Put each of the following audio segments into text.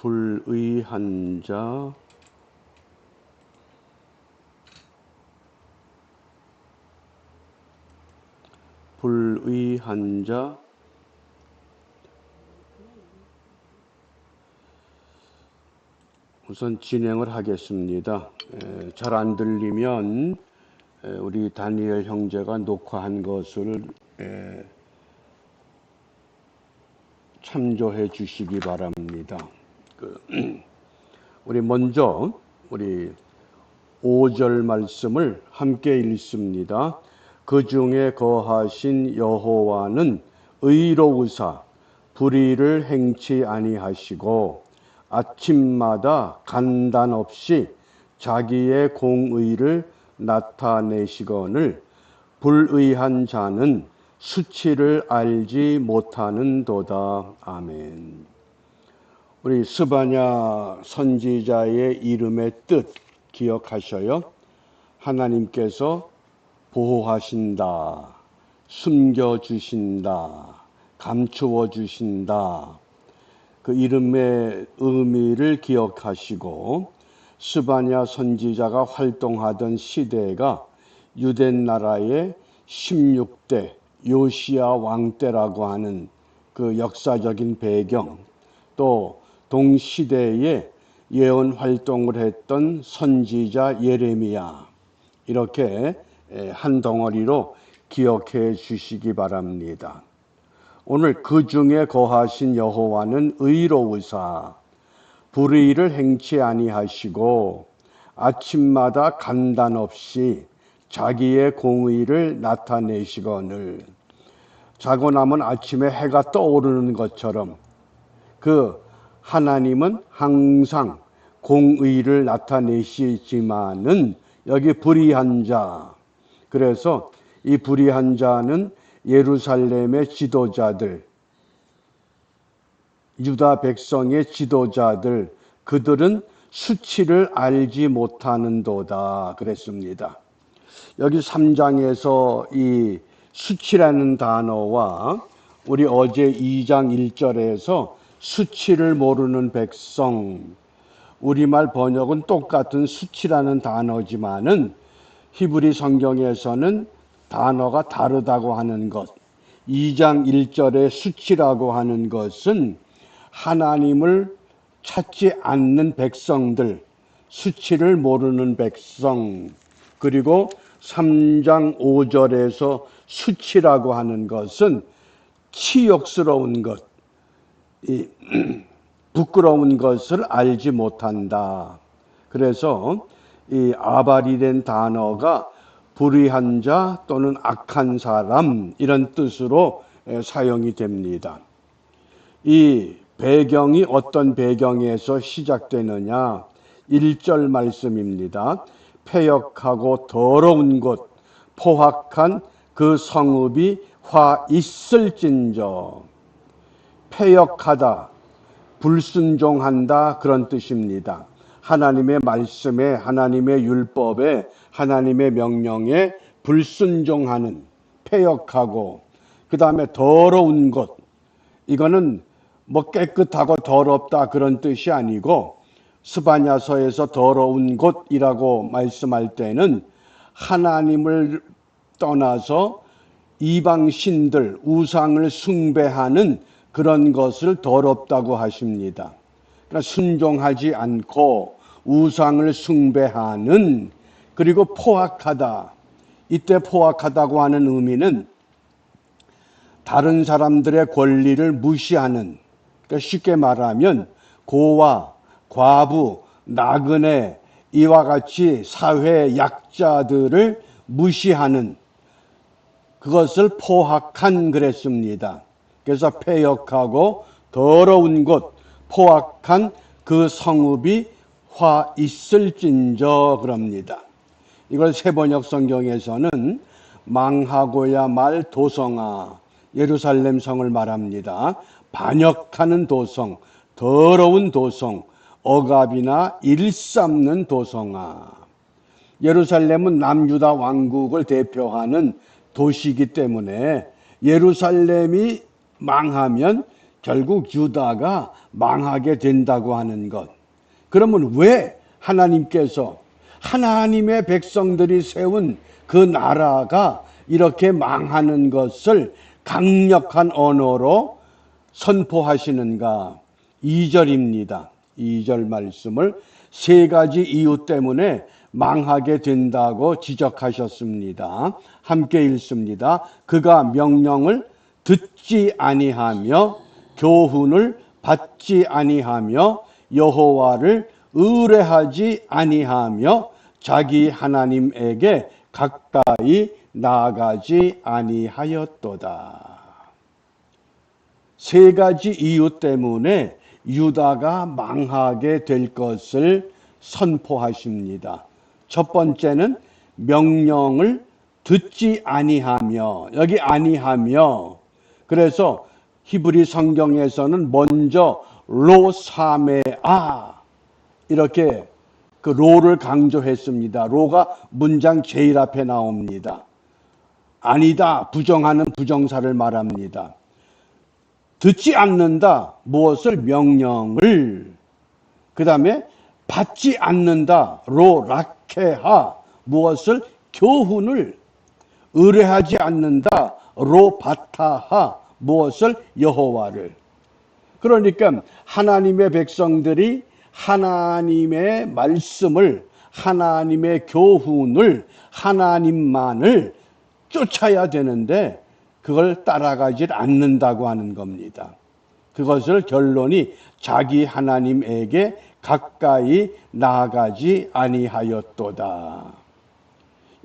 불의한 자, 불의한 자, 우선 진행을 하겠습니다. 잘 안 들리면 우리 다니엘 형제가 녹화한 것을 참조해 주시기 바랍니다. 우리 먼저 우리 5절 말씀을 함께 읽습니다. 그 중에 거하신 여호와는 의로우사 불의를 행치 아니하시고 아침마다 간단 없이 자기의 공의를 나타내시거늘 불의한 자는 수치를 알지 못하는도다. 아멘. 우리 스바냐 선지자의 이름의 뜻 기억하셔요? 하나님께서 보호하신다, 숨겨주신다, 감추어주신다. 그 이름의 의미를 기억하시고 스바냐 선지자가 활동하던 시대가 유대 나라의 16대 요시야 왕 때라고 하는 그 역사적인 배경, 또 동시대에 예언 활동을 했던 선지자 예레미야, 이렇게 한 덩어리로 기억해 주시기 바랍니다. 오늘 그 중에 거하신 여호와는 의로우사 불의를 행치 아니하시고 아침마다 간단 없이 자기의 공의를 나타내시거늘. 자고 나면 아침에 해가 떠오르는 것처럼 그 하나님은 항상 공의를 나타내시지만은 여기 불의한 자, 그래서 이 불의한 자는 예루살렘의 지도자들, 유다 백성의 지도자들, 그들은 수치를 알지 못하는도다 그랬습니다. 여기 3장에서 이 수치라는 단어와 우리 어제 2장 1절에서 수치를 모르는 백성, 우리말 번역은 똑같은 수치라는 단어지만은 히브리 성경에서는 단어가 다르다고 하는 것. 2장 1절의 수치라고 하는 것은 하나님을 찾지 않는 백성들, 수치를 모르는 백성. 그리고 3장 5절에서 수치라고 하는 것은 치욕스러운 것, 부끄러운 것을 알지 못한다. 그래서 이 아발이된 단어가 불의한 자 또는 악한 사람, 이런 뜻으로 사용이 됩니다. 이 배경이 어떤 배경에서 시작되느냐? 1절 말씀입니다. 패역하고 더러운 곳, 포악한 그 성읍이 화 있을진저. 패역하다, 불순종한다, 그런 뜻입니다. 하나님의 말씀에, 하나님의 율법에, 하나님의 명령에 불순종하는, 패역하고, 그 다음에 더러운 것, 이거는 뭐 깨끗하고 더럽다 그런 뜻이 아니고 스바냐서에서 더러운 곳이라고 말씀할 때는 하나님을 떠나서 이방신들, 우상을 숭배하는 그런 것을 더럽다고 하십니다. 그러니까 순종하지 않고 우상을 숭배하는, 그리고 포악하다. 이때 포악하다고 하는 의미는 다른 사람들의 권리를 무시하는, 그러니까 쉽게 말하면 고아, 과부, 나그네, 이와 같이 사회 약자들을 무시하는, 그것을 포악한 그랬습니다. 그래서 패역하고 더러운 곳, 포악한 그 성읍이 화 있을진저 그럽니다. 이걸 세번역 성경에서는 망하고야 말 도성아, 예루살렘 성을 말합니다. 반역하는 도성, 더러운 도성, 억압이나 일삼는 도성아. 예루살렘은 남유다 왕국을 대표하는 도시이기 때문에 예루살렘이 망하면 결국 유다가 망하게 된다고 하는 것. 그러면 왜 하나님께서 하나님의 백성들이 세운 그 나라가 이렇게 망하는 것을 강력한 언어로 선포하시는가? 2절입니다. 2절 말씀을 세 가지 이유 때문에 망하게 된다고 지적하셨습니다. 함께 읽습니다. 그가 명령을 듣지 아니하며 교훈을 받지 아니하며 여호와를 의뢰하지 아니하며 자기 하나님에게 가까이 나아가지 아니하였도다. 세 가지 이유 때문에 유다가 망하게 될 것을 선포하십니다. 첫 번째는 명령을 듣지 아니하며, 여기 아니하며, 그래서 히브리 성경에서는 먼저 로사메아 이렇게 그 로를 강조했습니다. 로가 문장 제일 앞에 나옵니다. 아니다, 부정하는 부정사를 말합니다. 듣지 않는다, 무엇을? 명령을. 그 다음에 받지 않는다, 로라케하, 무엇을? 교훈을. 의뢰하지 않는다, 로바타하, 무엇을? 여호와를. 그러니까 하나님의 백성들이 하나님의 말씀을, 하나님의 교훈을, 하나님만을 쫓아야 되는데 그걸 따라가질 않는다고 하는 겁니다. 그것을 결론이 자기 하나님에게 가까이 나아가지 아니하였도다.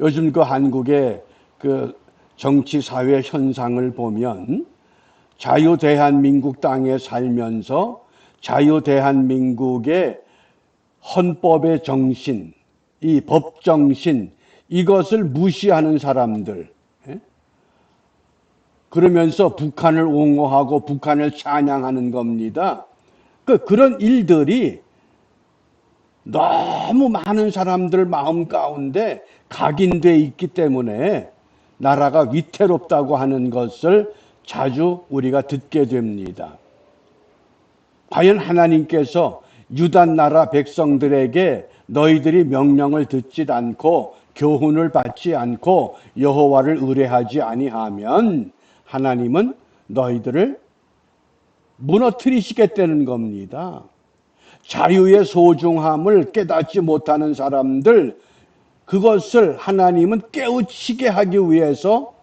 요즘 그 한국의 그 정치 사회 현상을 보면 자유대한민국 땅에 살면서 자유대한민국의 헌법의 정신, 이 법정신, 이것을 무시하는 사람들, 그러면서 북한을 옹호하고 북한을 찬양하는 겁니다. 그런 일들이 너무 많은 사람들 마음 가운데 각인되어 있기 때문에 나라가 위태롭다고 하는 것을 자주 우리가 듣게 됩니다. 과연 하나님께서 유다 나라 백성들에게 너희들이 명령을 듣지 않고 교훈을 받지 않고 여호와를 의뢰하지 아니하면 하나님은 너희들을 무너뜨리시겠다는 겁니다. 자유의 소중함을 깨닫지 못하는 사람들, 그것을 하나님은 깨우치게 하기 위해서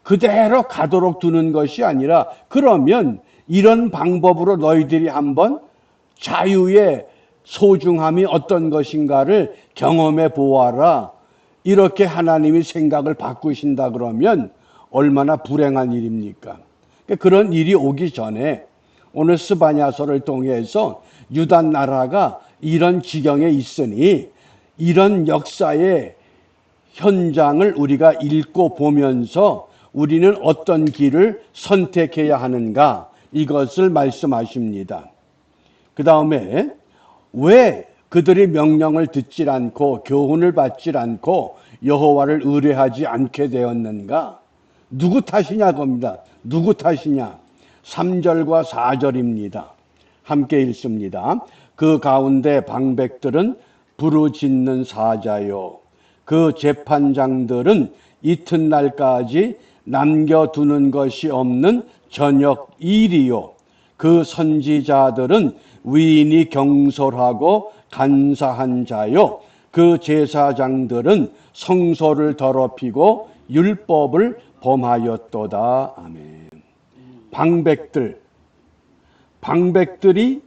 그대로 가도록 두는 것이 아니라, 그러면 이런 방법으로 너희들이 한번 자유의 소중함이 어떤 것인가를 경험해 보아라. 이렇게 하나님이 생각을 바꾸신다 그러면 얼마나 불행한 일입니까? 그런 일이 오기 전에 오늘 스바냐서를 통해서 유다 나라가 이런 지경에 있으니 이런 역사의 현장을 우리가 읽고 보면서 우리는 어떤 길을 선택해야 하는가, 이것을 말씀하십니다. 그 다음에 왜 그들이 명령을 듣지 않고 교훈을 받지 않고 여호와를 의뢰하지 않게 되었는가? 누구 탓이냐 겁니다. 누구 탓이냐? 3절과 4절입니다. 함께 읽습니다. 그 가운데 방백들은 부르짖는 사자요, 그 재판장들은 이튿날까지 남겨두는 것이 없는 저녁 일이요, 그 선지자들은 위인이 경솔하고 간사한 자요, 그 제사장들은 성소를 더럽히고 율법을 범하였도다. 아멘. 방백들이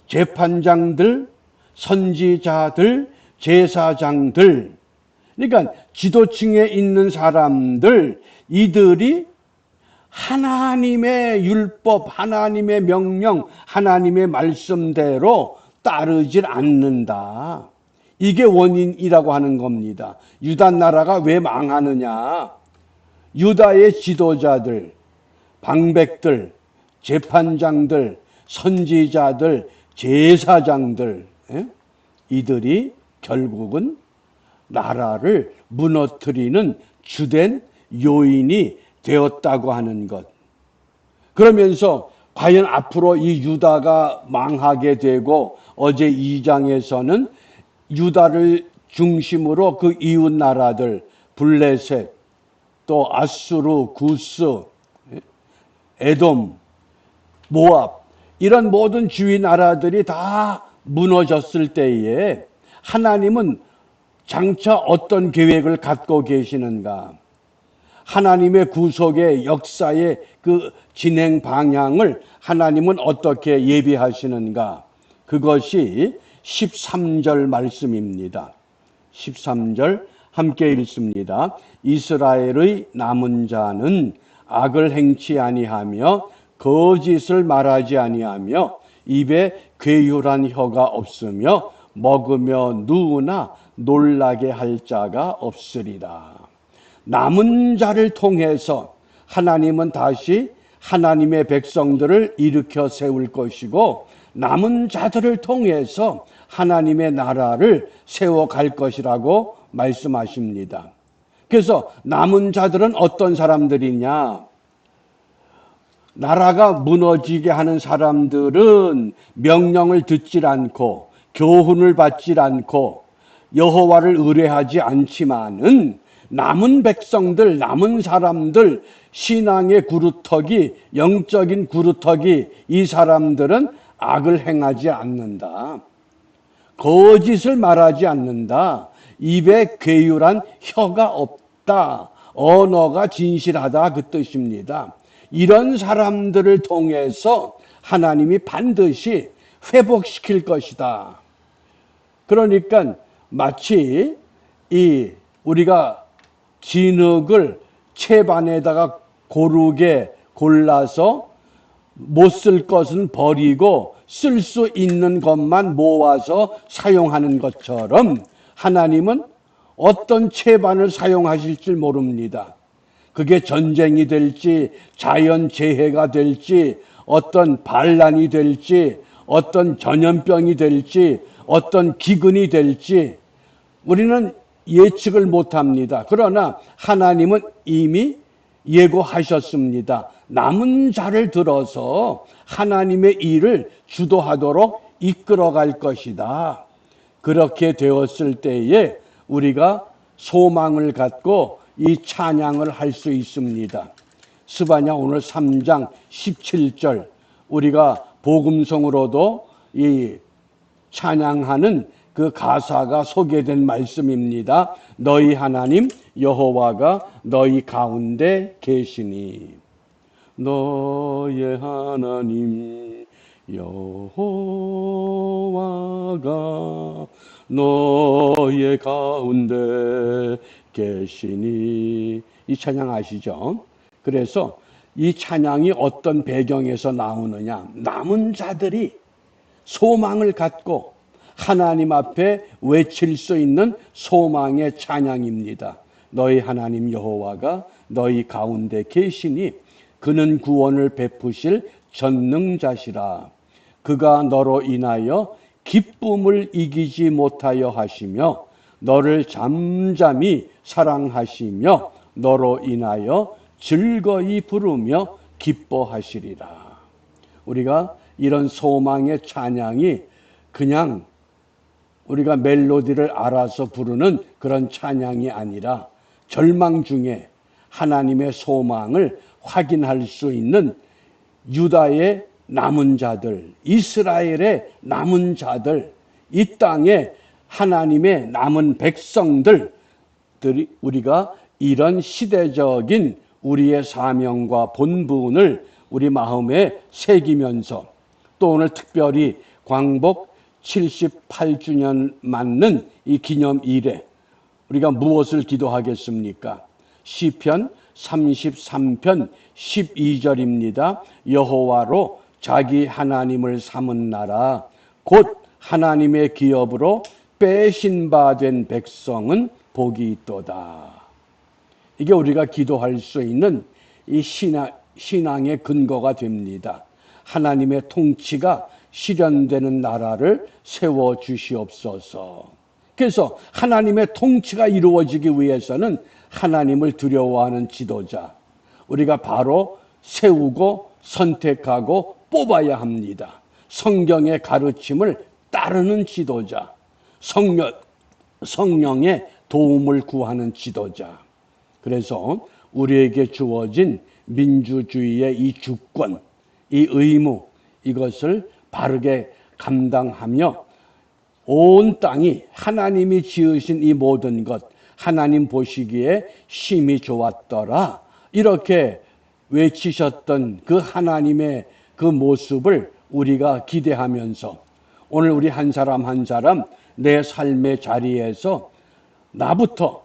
재판장들, 선지자들, 제사장들, 그러니까 지도층에 있는 사람들, 이들이 하나님의 율법, 하나님의 명령, 하나님의 말씀대로 따르질 않는다. 이게 원인이라고 하는 겁니다. 유다 나라가 왜 망하느냐? 유다의 지도자들, 방백들, 재판장들, 선지자들, 제사장들, 이들이 결국은 나라를 무너뜨리는 주된 요인이 되었다고 하는 것. 그러면서 과연 앞으로 이 유다가 망하게 되고 어제 2장에서는 유다를 중심으로 그 이웃 나라들 블레셋 또 아수르, 구스, 에돔, 모압 이런 모든 주위 나라들이 다 무너졌을 때에 하나님은 장차 어떤 계획을 갖고 계시는가? 하나님의 구속의 역사의 그 진행 방향을 하나님은 어떻게 예비하시는가? 그것이 13절 말씀입니다. 13절 함께 읽습니다. 이스라엘의 남은 자는 악을 행치 아니하며 거짓을 말하지 아니하며 입에 괴율한 혀가 없으며 먹으며 누우나 놀라게 할 자가 없으리라. 남은 자를 통해서 하나님은 다시 하나님의 백성들을 일으켜 세울 것이고 남은 자들을 통해서 하나님의 나라를 세워갈 것이라고 말씀하십니다. 그래서 남은 자들은 어떤 사람들이냐? 나라가 무너지게 하는 사람들은 명령을 듣질 않고 교훈을 받질 않고 여호와를 의뢰하지 않지만은 남은 백성들, 남은 사람들, 신앙의 구루터기, 영적인 구루터기, 이 사람들은 악을 행하지 않는다. 거짓을 말하지 않는다. 입에 괴율한 혀가 없다. 언어가 진실하다 그 뜻입니다. 이런 사람들을 통해서 하나님이 반드시 회복시킬 것이다. 그러니까 마치 우리가 진흙을 채반에다가 고르게 골라서 못 쓸 것은 버리고 쓸 수 있는 것만 모아서 사용하는 것처럼 하나님은 어떤 채반을 사용하실 줄 모릅니다. 그게 전쟁이 될지 자연재해가 될지 어떤 반란이 될지 어떤 전염병이 될지 어떤 기근이 될지 우리는 예측을 못합니다. 그러나 하나님은 이미 예고하셨습니다. 남은 자를 들어서 하나님의 일을 주도하도록 이끌어갈 것이다. 그렇게 되었을 때에 우리가 소망을 갖고 이 찬양을 할 수 있습니다. 스바냐 오늘 3장 17절 우리가 복음성으로도 이 찬양하는 그 가사가 소개된 말씀입니다. 너희 하나님 여호와가 너희 가운데 계시니 너의 하나님 여호와가 너의 가운데 계시니 이 찬양 아시죠? 그래서 이 찬양이 어떤 배경에서 나오느냐? 남은 자들이 소망을 갖고 하나님 앞에 외칠 수 있는 소망의 찬양입니다. 너희 하나님 여호와가 너희 가운데 계시니 그는 구원을 베푸실 전능자시라. 그가 너로 인하여 기쁨을 이기지 못하여 하시며 너를 잠잠히 사랑하시며 너로 인하여 즐거이 부르며 기뻐하시리라. 우리가 이런 소망의 찬양이 그냥 우리가 멜로디를 알아서 부르는 그런 찬양이 아니라 절망 중에 하나님의 소망을 확인할 수 있는 유다의 남은 자들, 이스라엘의 남은 자들, 이 땅에 하나님의 남은 백성들이 우리가 이런 시대적인 우리의 사명과 본분을 우리 마음에 새기면서 또 오늘 특별히 광복 78주년 맞는 이 기념일에 우리가 무엇을 기도하겠습니까? 시편 33편 12절입니다. 여호와로 자기 하나님을 삼은 나라 곧 하나님의 기업으로 빼신 바 된 백성은 복이 있도다. 이게 우리가 기도할 수 있는 이 신앙의 근거가 됩니다. 하나님의 통치가 실현되는 나라를 세워 주시옵소서. 그래서 하나님의 통치가 이루어지기 위해서는 하나님을 두려워하는 지도자, 우리가 바로 세우고 선택하고 뽑아야 합니다. 성경의 가르침을 따르는 지도자, 성령의 도움을 구하는 지도자. 그래서 우리에게 주어진 민주주의의 이 주권, 이 의무, 이것을 바르게 감당하며 온 땅이 하나님이 지으신 이 모든 것, 하나님 보시기에 심히 좋았더라, 이렇게 외치셨던 그 하나님의 그 모습을 우리가 기대하면서 오늘 우리 한 사람 한 사람 내 삶의 자리에서 나부터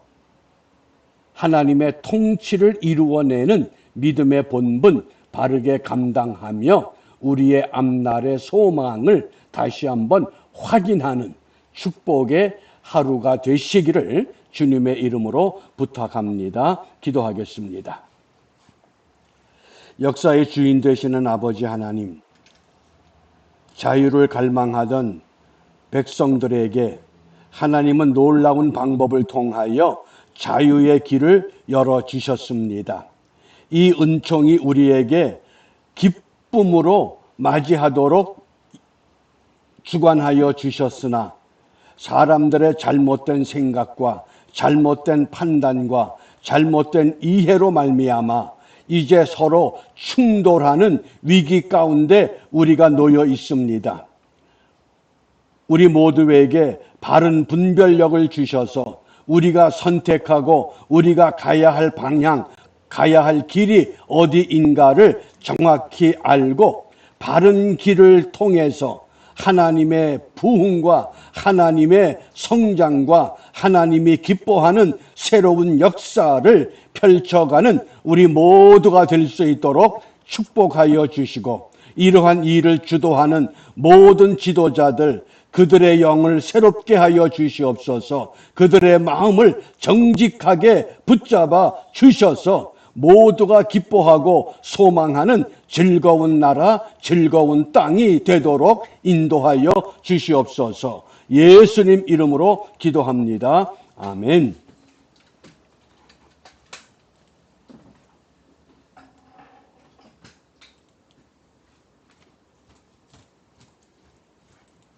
하나님의 통치를 이루어내는 믿음의 본분 바르게 감당하며 우리의 앞날의 소망을 다시 한번 확인하는 축복의 하루가 되시기를 주님의 이름으로 부탁합니다. 기도하겠습니다. 역사의 주인 되시는 아버지 하나님, 자유를 갈망하던 백성들에게 하나님은 놀라운 방법을 통하여 자유의 길을 열어주셨습니다. 이 은총이 우리에게 기쁨으로 맞이하도록 주관하여 주셨으나 사람들의 잘못된 생각과 잘못된 판단과 잘못된 이해로 말미암아 이제 서로 충돌하는 위기 가운데 우리가 놓여 있습니다. 우리 모두에게 바른 분별력을 주셔서 우리가 선택하고 우리가 가야 할 방향, 가야 할 길이 어디인가를 정확히 알고 바른 길을 통해서 하나님의 부흥과 하나님의 성장과 하나님이 기뻐하는 새로운 역사를 펼쳐가는 우리 모두가 될 수 있도록 축복하여 주시고, 이러한 일을 주도하는 모든 지도자들, 그들의 영을 새롭게 하여 주시옵소서. 그들의 마음을 정직하게 붙잡아 주셔서 모두가 기뻐하고 소망하는 즐거운 나라, 즐거운 땅이 되도록 인도하여 주시옵소서. 예수님 이름으로 기도합니다. 아멘.